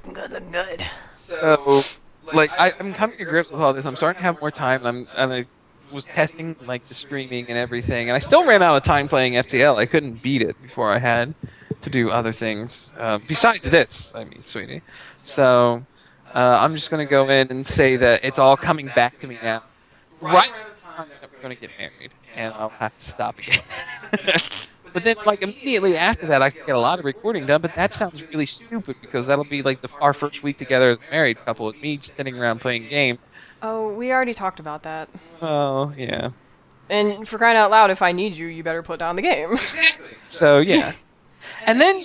Looking good, looking good. So, like, I'm coming to grips with all this. I'm starting to have more time. I was testing like the streaming and everything, and I still ran out of time playing FTL. I couldn't beat it before I had to do other things besides this. I mean, sweetie. So, I'm just gonna go in and say that it's all coming back to me now. Right around the time that we're gonna get married, and I'll have to stop again. But then, like, immediately after that, I could get a lot of recording done, but that sounds really stupid because that'll be, like, our first week together as a married couple with me just sitting around playing games. Oh, we already talked about that. Oh, yeah. And for crying out loud, if I need you, you better put down the game. So, yeah. And then,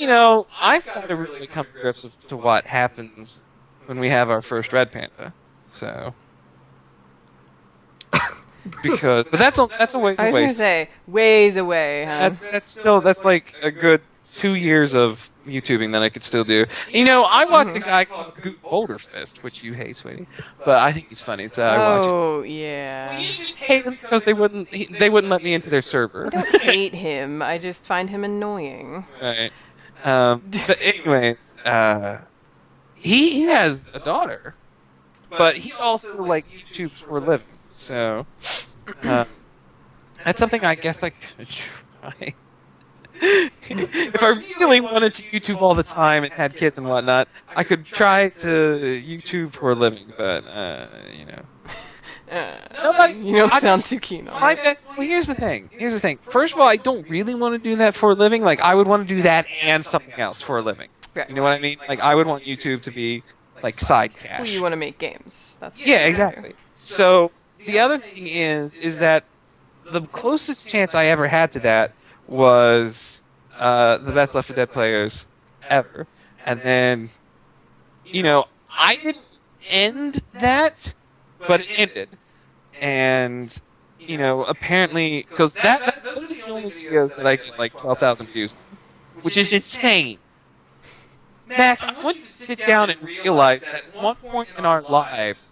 I've got to really come to grips with to what happens when we have our first red panda. So... but that's a ways I was away. gonna say, ways away, huh? That's like a good 2 years of YouTubing that I could still do. I watched a guy called Boulderfist, which you hate, sweetie, but I think he's funny, so I watch it. Oh, yeah. You just hate him because they wouldn't let me into their server. I don't hate him, I just find him annoying. Right. But anyways, he has a daughter, but he also like YouTubes for a living. So, that's something I guess I could try. If I really wanted to YouTube all the time and had kids and whatnot, I could try to YouTube for a living, but, Nobody, You don't sound too keen on it. Well, here's the thing. First of all, I don't really want to do that for a living. Like, I would want to do that and something else for a living. Right. You know what I mean? Like, I would want YouTube to be, like, side cash. Well, you want to make games. That's what Yeah, you wanna exactly. So the other thing is that the closest chance I ever had to that was the best Left 4 Dead players ever, and then I didn't end that, but it ended, and apparently because those are the only videos that I get like 12,000 views, which is insane. Max, I want you to sit down and realize that at one point in our lives,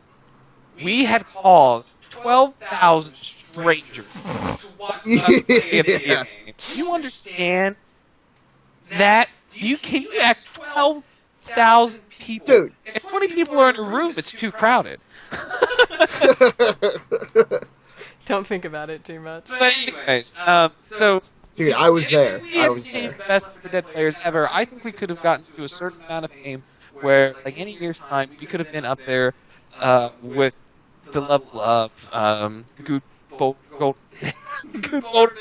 we had caused 12,000 strangers to watch us play a video game. Do you understand that? Can you ask 12,000 people? Dude. If 20 people are in a room, it's too crowded. Don't think about it too much. But anyways, so... Dude, I was there. If we I had was been there. the best of the Dead players ever, I think we could have gotten to a certain amount of fame where, like, any year's time, we could have been up there with the level of Good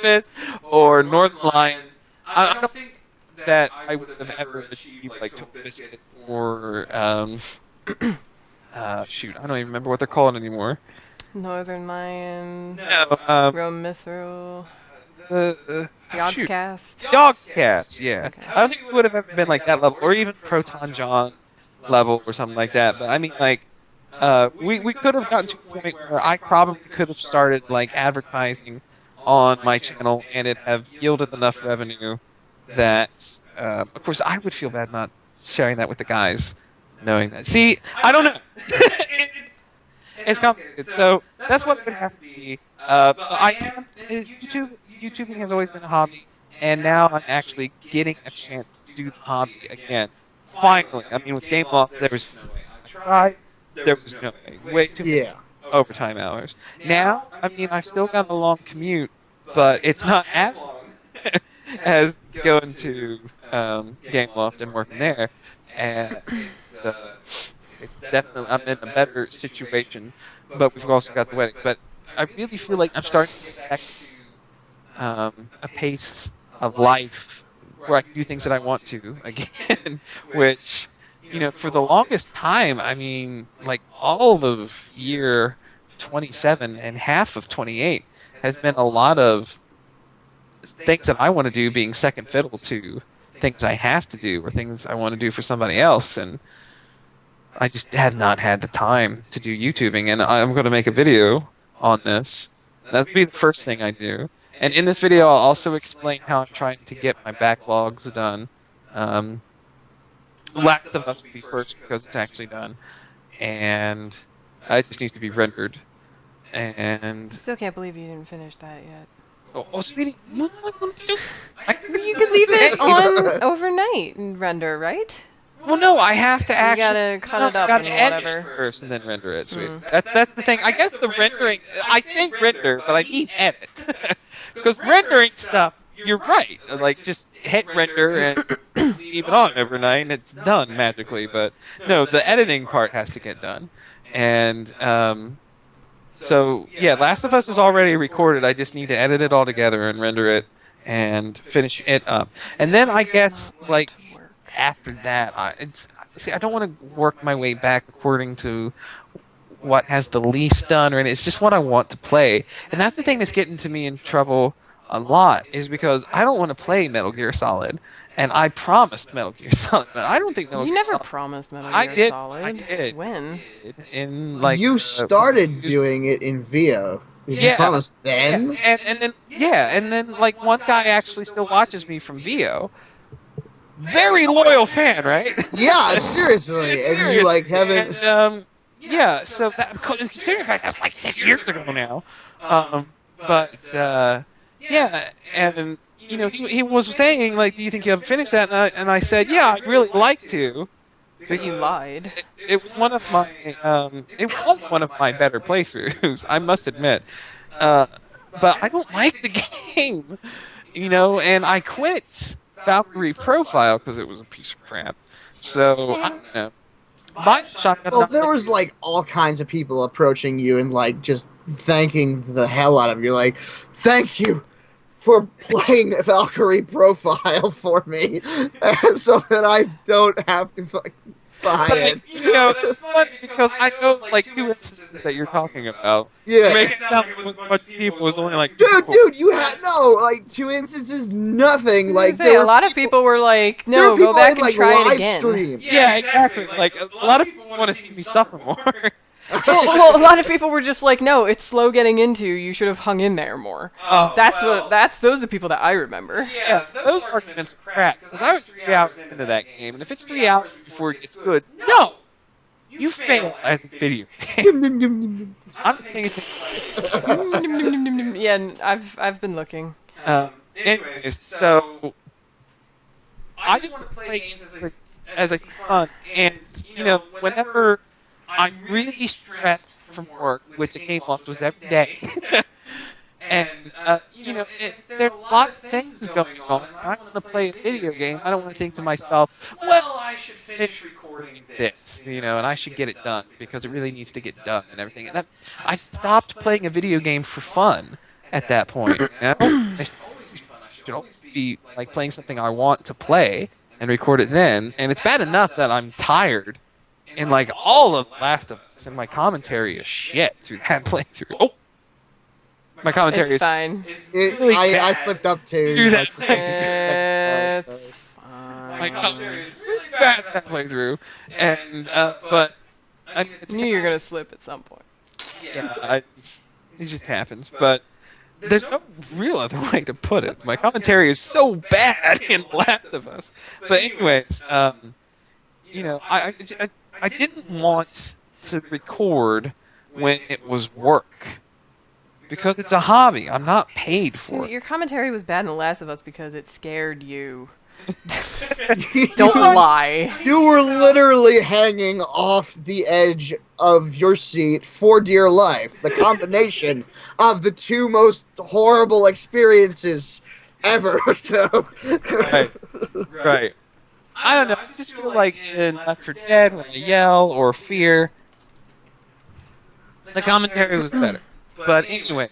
Fist or Northern Lion. I don't think that I would have ever achieved, like, Twisted or, shoot, I don't even remember what they're called anymore. Northern Lion, No, Rome Mithril, shoot. Yogscast. Yogscast, yeah. Okay. I don't think we would have ever been like that level, or even Proton John level or something like that. But I mean, like, we could have gotten to a point where I probably could have started like advertising on my channel, and it have yielded enough revenue that, of course, I would feel bad not sharing that with the guys, knowing that. See, I don't know. It's complicated. So that's what it would have to be. But I am YouTubing has always been a hobby, and now I'm actually getting a chance to do the hobby again. Finally, I mean, with Game Loft, there was no way. I tried. There was no way. Way too many overtime hours. Now, I mean, I've still got a long commute, but it's not as long as going to Game Loft and working there. And it's definitely, I'm in a better situation, but we've also got the wedding. But I really feel like I'm starting to get back to a pace of life where I can do things that I want to again, which, for the longest time, I mean, like all of year 27 and half of 28 has been a lot of things that I want to do being second fiddle to things I have to do or things I want to do for somebody else, and I just have not had the time to do YouTubing, and I'm going to make a video on this. That'll be the first thing I do. And in this video, I'll also explain how I'm trying to get my backlogs done. Last of Us will be first because it's actually done, and it just needs to be rendered. And Still can't believe you didn't finish that yet. oh sweetie, what am I going to do? You could leave it on overnight and render, right? Well, no, I have to actually. gotta cut it up gotta and edit whatever. it first and then render it. Sweet. That's the thing. I guess the rendering. I say render, but I mean edit. Because rendering stuff, you're right. Like just hit render and leave it on overnight, and it's done magically. But no, the editing part has to get done. And so yeah, Last of Us is already recorded. I just need to edit it all together and render it and finish it up. And then I guess like after that, I don't want to work my way back according to what has the least done, or it's just what I want to play. And that's the thing that's getting to me in trouble a lot, is because I don't want to play Metal Gear Solid. And I promised Metal Gear Solid, but I don't think Metal Gear never Solid. promised Metal Gear Solid. I did. When? In like You started doing it in VO. You promised then? And then like one guy actually still watches me from VO. Very loyal fan, right? Yeah, seriously. And you like haven't. And, yeah, so that, considering the fact that was like 6 years ago now. Yeah, and you know, he was saying like, "Do you think you haven't finished that?" And I said, "Yeah, I'd really like to." But you lied. It was one of my better playthroughs, I must admit. But I don't like the game, you know, and I quit Valkyrie Profile because it was a piece of crap. So I don't know. Well, there was like all kinds of people approaching you and like just thanking the hell out of you, like, "Thank you for playing Valkyrie Profile for me, so that I don't have to fucking buy it." You know, it's funny because I know like 2 instances that you're talking about. Yeah. Make it sound like a bunch of people was only like Dude, you had like 2 instances, nothing. Like a lot of people were like, "No, go back and try it again." Stream. Yeah, exactly. Like a lot of people want to see me suffer more. well, a lot of people were just like, "No, it's slow getting into. You should have hung in there more." Oh, Those are the people that I remember. Yeah, those arguments are crap. Because I was 3 hours into that game, and if it's 3 hours before it gets good, no, you fail as a video game. I'm thinking. Yeah, and I've been looking. Anyways, so I just want to play games as a fun, and you know, whenever I'm really stressed from work, which a game loss was every day. And, you know, there are a lot of things going on. I want to play a video game. I don't want to think to myself, well, I should finish recording this, you know, and I should get it done because it really needs to get done and everything. And I stopped playing a video game for fun at that point. You know? It should always be like playing something I want to play and record it then. And it's bad enough that I'm tired. And like all of Last of Us, and my commentary is shit through that playthrough. Oh, my commentary It's fine. really I bad slipped up too. through that Like, playthrough. It's fine. My commentary is really bad through that playthrough, and but I mean, I knew you were gonna slip at some point. yeah, it just happens. But there's no real other way to put it. My commentary is so bad in Last of Us. But anyways, you know, I didn't want to record when it was work because it's a hobby. I'm not paid for it. Your commentary was bad in The Last of Us because it scared you. Don't lie. You were literally hanging off the edge of your seat for dear life. The combination of the 2 most horrible experiences ever. Right. I don't know. I just feel like in Left 4 Dead, when I yell or fear, the commentary was better. But anyway,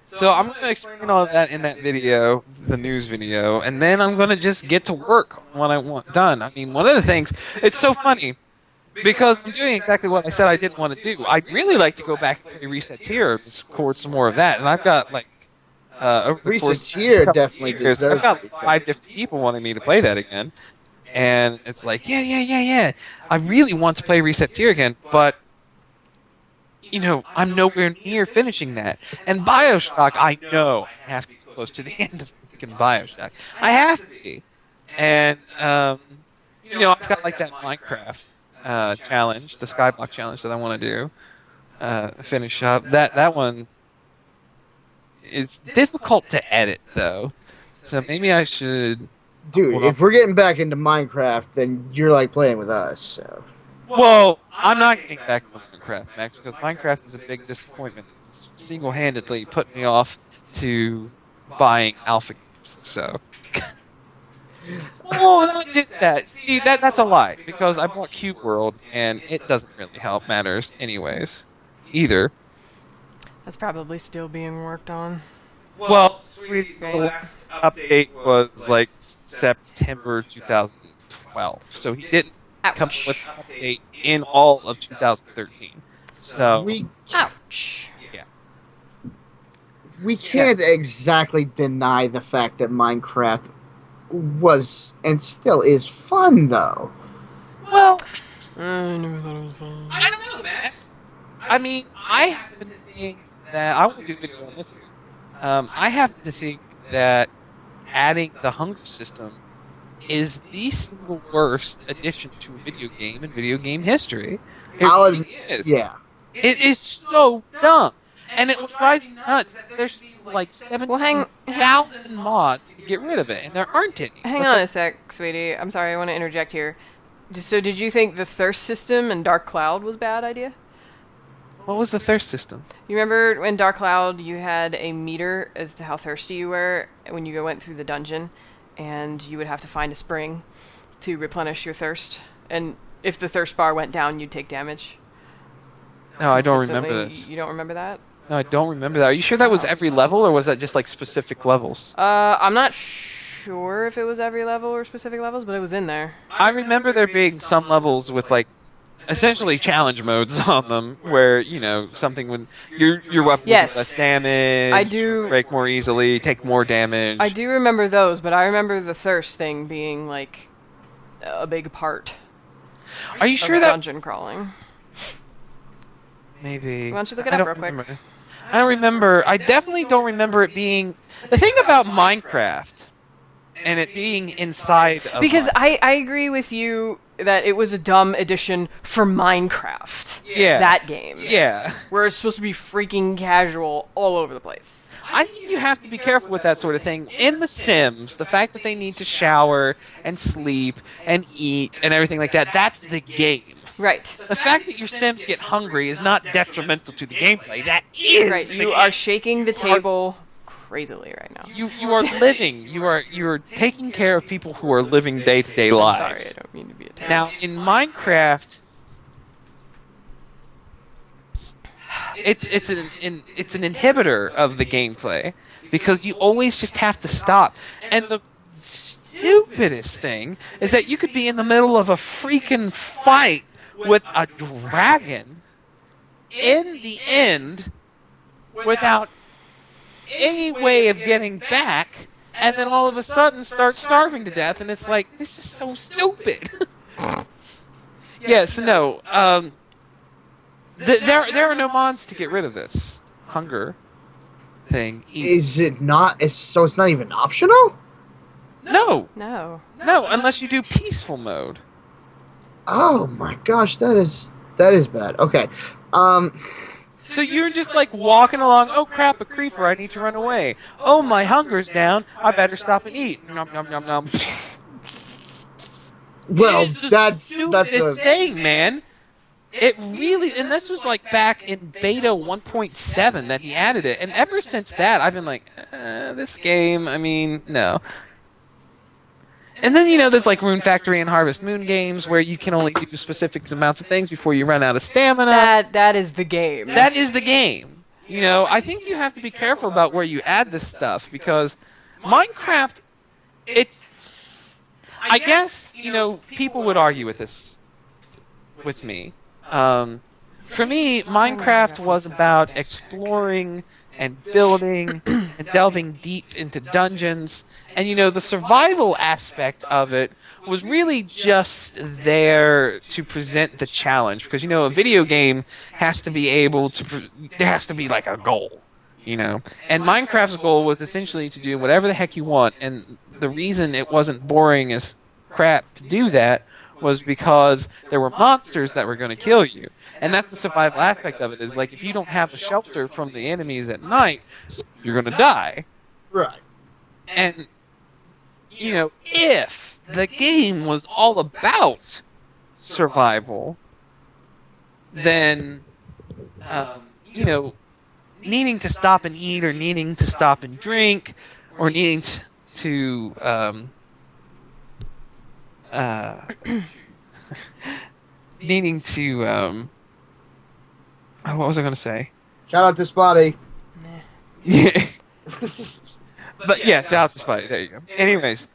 so I'm going to explain all of that in that video, the news video, and then I'm going to just get to work on what I want done. I mean, one of the things, it's so funny, because I'm doing exactly what I said I didn't want to do. I'd really like to go back to the Reset Tier and record some more of that, and I've got, like, over the Reset course Tier of definitely years, deserves I've got to be 5 different people wanting me to play that again. And it's like, yeah. I really want to play Reset Tier again, but, you know, I'm nowhere near finishing that. And Bioshock, I know I have to be close to the end of freaking Bioshock. I have to be. And, you know, I've got, like, that Minecraft challenge, the Skyblock challenge that I want to do, finish up. That one is difficult to edit, though. So maybe I should Dude, if we're getting back into Minecraft, then you're like playing with us. So. Well, I'm not getting back to Minecraft, Max, because Minecraft is a big disappointment. It's single-handedly put me off to buying alpha games. So. Oh, not just that. See, that's a lie, because I bought Cube World, and it doesn't really help matters anyways, either. That's probably still being worked on. Well, sweetie, the last update was like September 2012, so he didn't come up with an update in all of 2013. So Ouch. Yeah. We can't exactly deny the fact that Minecraft was and still is fun, though. Well, I never thought it was fun. I don't know, Max. I mean, I happen to think that I will do video on this. I happen to think that adding the hunger system is the single worst addition to a video game in video game history. It really is. Yeah. It is so dumb. And it drives me nuts that there should be like 7,000 mods to get rid of it, and there aren't any. Hang on a sec, sweetie. I'm sorry, I want to interject here. So did you think the thirst system in Dark Cloud was a bad idea? What was the thirst system? You remember in Dark Cloud you had a meter as to how thirsty you were when you went through the dungeon, and you would have to find a spring to replenish your thirst, and if the thirst bar went down, you'd take damage. No, I don't remember this. You don't remember that? No, I don't remember that. Are you sure that was every level, or was that just like specific levels? I'm not sure if it was every level or specific levels, but it was in there. I remember there being some levels with like essentially challenge modes on them, where something would your weapon would do less damage, I do break more easily, take more damage. I do remember those, but I remember the thirst thing being like a big part. Are you sure that dungeon crawling? Maybe. Why don't you look it up real quick? I don't remember. I definitely don't remember it being the thing about Minecraft and it being inside of because I agree with you that it was a dumb addition for Minecraft. Yeah. That game. Yeah. Where it's supposed to be freaking casual all over the place. I think you have to be careful with that sort of thing. In The Sims, the fact that they need to shower and sleep and eat and everything like that, that's the game. Right. The fact that your Sims get hungry is not detrimental to the gameplay. That is right. You are shaking the table crazily right now. You are living. You are taking care of people who are living day-to-day lives. Sorry, I don't mean to be a terrorist. Now, in Minecraft, it's an inhibitor of the gameplay because you always just have to stop. And the stupidest thing is that you could be in the middle of a freaking fight with a dragon in the end without any way of getting back, and then all of a sudden start starving to death, and it's like, this is so stupid. Yes, no. There are no mods to get rid of this hunger thing. Is it not? So it's not even optional? No, unless you do peaceful mode. Oh my gosh, that is bad. Okay, So you're just like walking along. Oh crap, a creeper! I need to run away. Oh, my hunger's down. I better stop and eat. Nom nom nom nom. Well, that's a thing, man. It really, and this was like back in beta 1.7 that he added it, and ever since that, I've been like, this game. I mean, no. And then, there's like Rune Factory and Harvest Moon games where you can only do specific amounts of things before you run out of stamina. That is the game. That is the game. I think you have to be careful about where you add this stuff because Minecraft, I guess, people would argue with this with me. For me, Minecraft was about exploring and building and delving deep into dungeons. And, the survival aspect of it was really just there to present the challenge. Because, a video game has to be able to... there has to be, like, a goal, And Minecraft's goal was essentially to do whatever the heck you want. And the reason it wasn't boring as crap to do that was because there were monsters that were going to kill you. And that's the survival aspect of it, is like, if you don't have a shelter from the enemies at night, you're going to die. Right. And you know, if the game was all about survival, then, you know, needing to stop and eat or needing to stop and drink or needing to needing to, what was I going to say? Shout out to Spotty. Yeah. But yeah, shout out to Spotty. There you go. Anyways,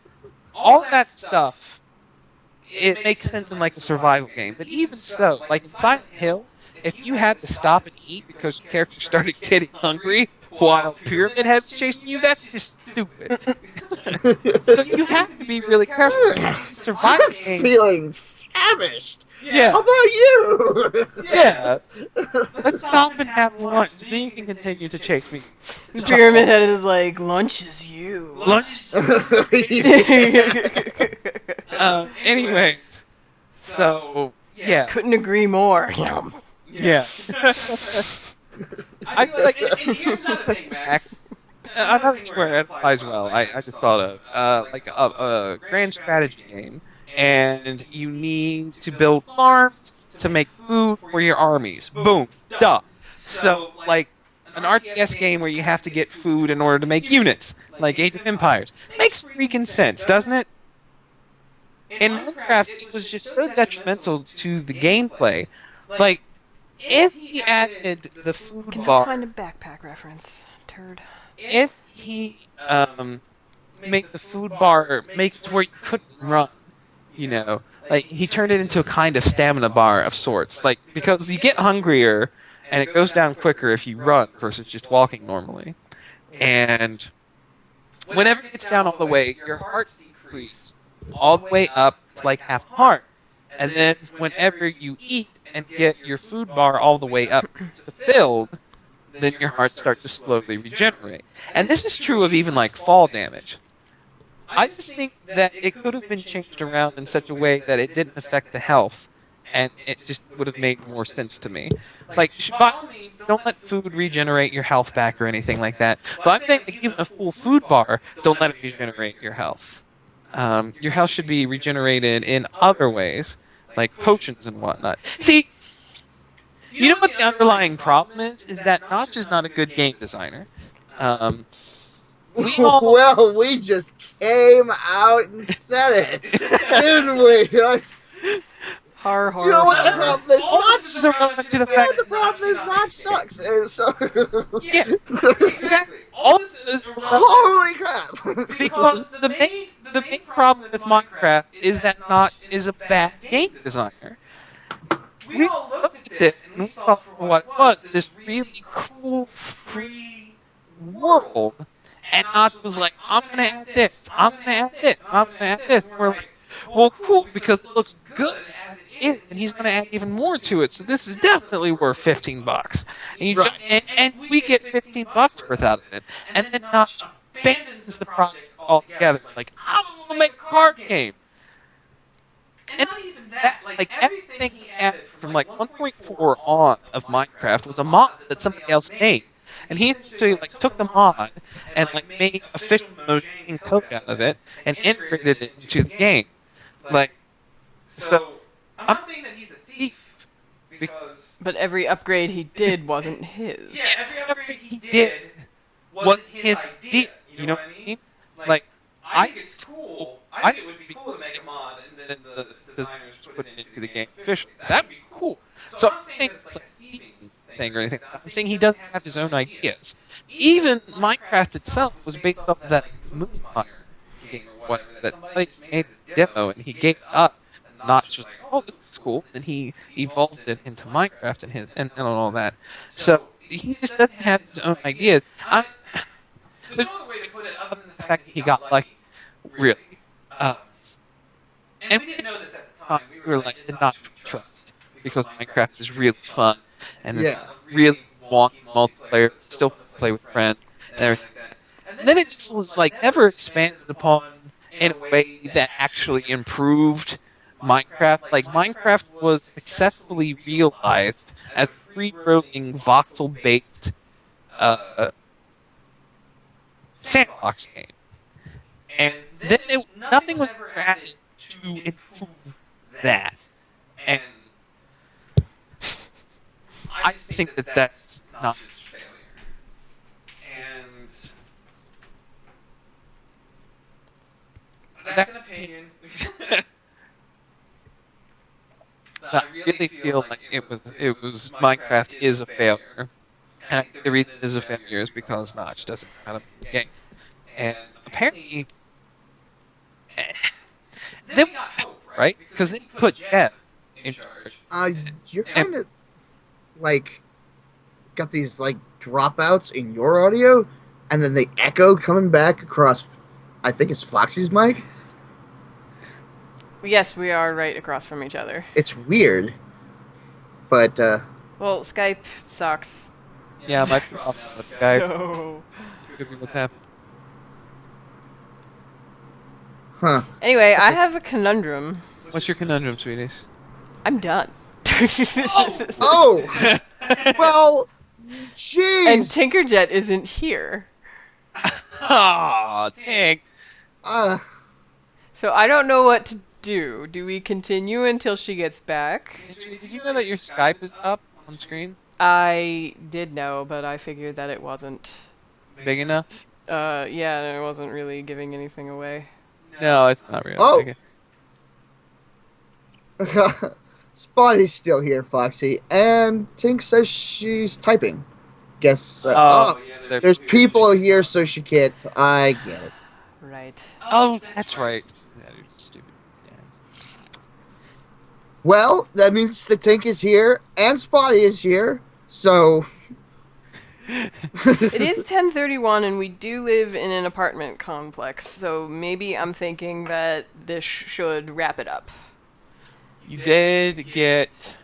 all of that stuff, it makes sense in like a survival game. But even so, like in Silent Hill, if you had to stop and eat because your character started getting hungry while Pyramid Head was chasing you, that's just stupid. So you have to be really careful. Survival I'm game. feeling famished. Yeah. How about you? Yeah. Let's stop and have lunch. Then you can continue to chase me. The Pyramid Head is like, lunch is you. Lunch. Anyways, so yeah. Couldn't agree more. Yeah. I feel like here's another thing, Max. Another thing where it applies well. I just thought of like a grand strategy game, and you need to build farms to make food for your armies. Boom, duh. So like an RTS game where you have to get food in order to make units, like Age of Empires, makes freaking sense, doesn't it? In Minecraft, it was just so detrimental to the gameplay. Like, if he added the food Can bar, I find a backpack reference, turd? if he made the food bar make it to where you couldn't run, you know, like he turned it into a kind of stamina bar of sorts, like because you get hungrier and it goes down quicker if you run versus just walking normally, and whenever it gets down all the way, your heart decreases all the way up to like half a heart, and then whenever you eat and get your food bar all the way up to filled, then your heart starts to slowly regenerate. And this is true of even like fall damage. I just think that it could have been changed around in such a way that it didn't affect the health, and it just would have made more sense to me. Like, by all means, don't let food regenerate your health back or anything like that. But I'm saying, like, even a full food bar, don't let it regenerate your health. Your health should be regenerated in other ways, like potions and whatnot. See, you know what the underlying problem is that Notch is not a good game designer. Well, we just came out and said it, didn't we? Like, Har, har, you know what the har. problem is? This is irrelevant to the You know fact what the problem is? Notch sucks. And so, yeah, exactly. All this is irrelevant holy crap! because the main problem with Minecraft is that Notch is a bad game designer. We all looked at this and we saw for what it was, this really cool, free world. And Notch was like, I'm gonna add this, I'm gonna add this, I'm gonna add this. And we're like, well, cool, because it looks good as it is, and he's gonna add even more to it, so this is definitely worth $15. And, and we get $15 worth out of it. And then Notch abandons the project altogether. Like, I'm gonna make a card game. And not even that, like everything he added from like 1.4 on of Minecraft was a mod that somebody else made. And he essentially like took the mod and like made official Mojang code out of it and integrated it into the game. Like, so I'm not saying that he's a thief because But every upgrade he did wasn't his. yeah, every upgrade he did wasn't his idea. You know what I mean? Like, I think it's cool. I think it would be cool to make a mod and then the designers put it into the game officially. That'd be cool. So I'm not saying it's like a thieving thing or anything. I'm saying he doesn't have his own ideas. Even Minecraft itself was based off of that Moonfire game or whatever that somebody made a demo and he gave it up. And Notch was like, oh, this is cool. And he evolved it into Minecraft and all that. So he just doesn't have his own ideas. There's no other way to put it other than the fact that he got lucky. Really. And we didn't know this at the time. We were like, did not trust because Minecraft is really fun and it's really wonky multiplayer. Still play with friends and everything like that. And then it just was like never expanded upon in a way that actually improved Minecraft. Like Minecraft was successfully realized as a free-roaming voxel-based sandbox game. And then nothing was ever added to improve that. And I just think that that's not his failure. And that's an opinion. But I really feel like it was Minecraft is a failure. And I think the reason it is a failure is because Notch doesn't know how to play the game. And apparently, then we got hope, right? Because then you put Jeff in charge. You're kind of like got these like dropouts in your audio, and then the echo coming back across. I think it's Foxy's mic. Yes, we are right across from each other. It's weird, but well, Skype sucks. Yeah, my problem with Skype. So Could be what's happening. huh? Anyway, I have a conundrum. What's your conundrum, sweeties? I'm done. Oh, well, jeez. And Tinkerjet isn't here. Aw, dang. So I don't know what to do. Do we continue until she gets back? Did you know that your Skype is up on screen? I did know, but I figured that it wasn't. Big enough? Yeah, and it wasn't really giving anything away. No, it's not really. Oh. Okay. Spotty's still here, Foxy, and Tink says she's typing. Guess. Yeah, there's people here, so she can't. I get it. Right. Oh, that's right. That is stupid. Well, that means the Tink is here and Spotty is here, so. It is 10:31, and we do live in an apartment complex, so maybe I'm thinking that this should wrap it up. You did get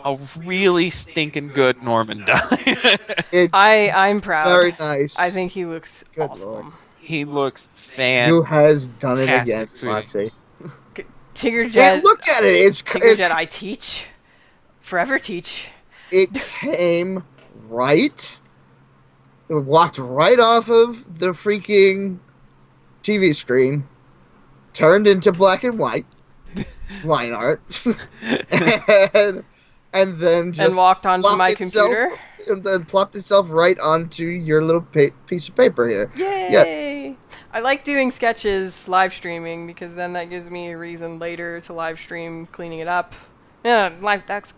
a really stinking good Norman die. I'm proud. Very nice. I think he looks Good awesome. Lord. He looks fantastic. Who has done it again, sweetie. Foxy? Tinkerjet. Yeah, look at it. It's Tinkerjet. I teach. Forever teach. It came right. It walked right off of the freaking TV screen, turned into black and white line art, and then just And walked onto my itself, computer. and then plopped itself right onto your little piece of paper here. Yay! I like doing sketches live streaming because then that gives me a reason later to live stream cleaning it up. Yeah, that's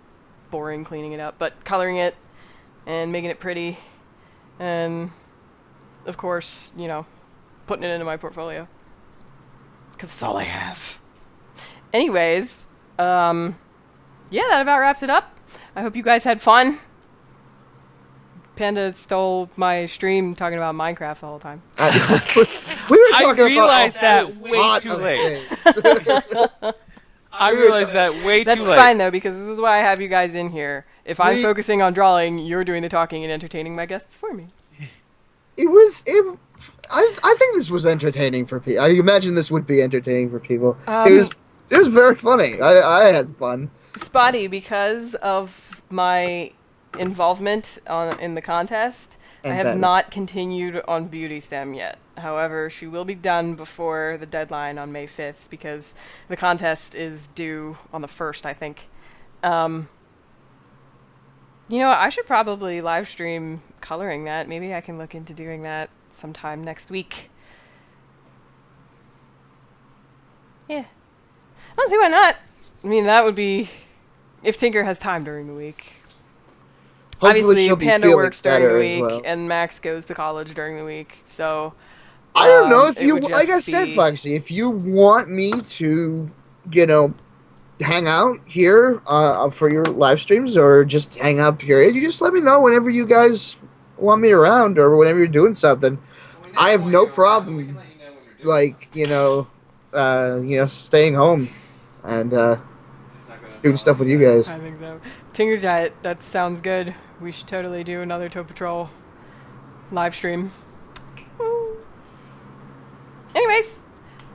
boring cleaning it up, but coloring it and making it pretty, and of course, you know, putting it into my portfolio because it's all I have. Anyways, yeah, that about wraps it up. I hope you guys had fun. Panda stole my stream talking about Minecraft the whole time. We were talking I realized about that way too late. late. I realized that way too late. That's fine though, because this is why I have you guys in here. If I'm focusing on drawing, you're doing the talking and entertaining my guests for me. I think this was entertaining for people. I imagine this would be entertaining for people. It was very funny. I had fun. Spotty, because of my involvement in the contest, I have not continued on Beauty STEM yet. However, she will be done before the deadline on May 5th because the contest is due on the 1st, I think. You know, I should probably live stream coloring that. Maybe I can look into doing that sometime next week. Yeah. I don't see why not. I mean, that would be if Tinker has time during the week. Hopefully Obviously, she'll be Panda feeling works during the better as week, well. and Max goes to college during the week. So I don't know if it you, would like I just said, be- Foxy, if you want me to, you know, hang out here for your live streams or just hang out, period, you just let me know whenever you guys want me around or whenever you're doing something. I have no problem, like, staying home and doing stuff with you guys. I think so. Tinkerjet, that sounds good. We should totally do another Toe Patrol live stream. Woo. Anyways,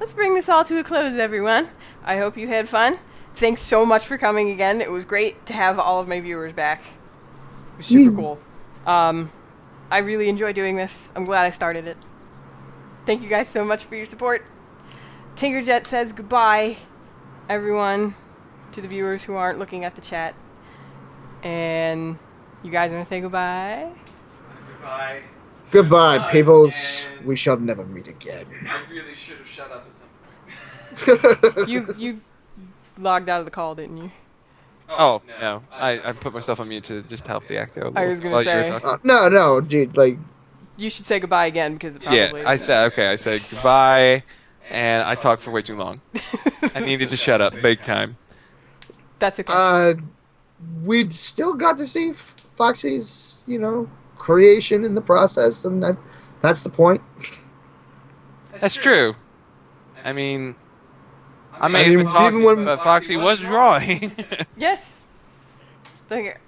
let's bring this all to a close, everyone. I hope you had fun. Thanks so much for coming again. It was great to have all of my viewers back. It was super cool. I really enjoy doing this. I'm glad I started it. Thank you guys so much for your support. Tinkerjet says goodbye, everyone, to the viewers who aren't looking at the chat. And you guys want to say goodbye? Goodbye. Goodbye, peoples. We shall never meet again. I really should have shut up at some point. You logged out of the call, didn't you? Oh, no. I put myself on mute to just help the echo. I was gonna say. No, dude, like... You should say goodbye again, because it probably Yeah, I said goodbye, and I talked for way too long. I needed to shut up big time. That's okay. We still got to see Foxy's, creation in the process, and that's the point. That's true. I mean, even when Foxy was drawing. Yes. Like,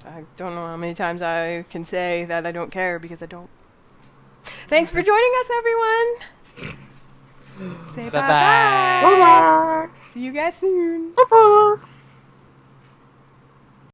I don't know how many times I can say that I don't care, because I don't. Thanks for joining us, everyone. Say bye-bye. Bye-bye. See you guys soon. Bye-bye.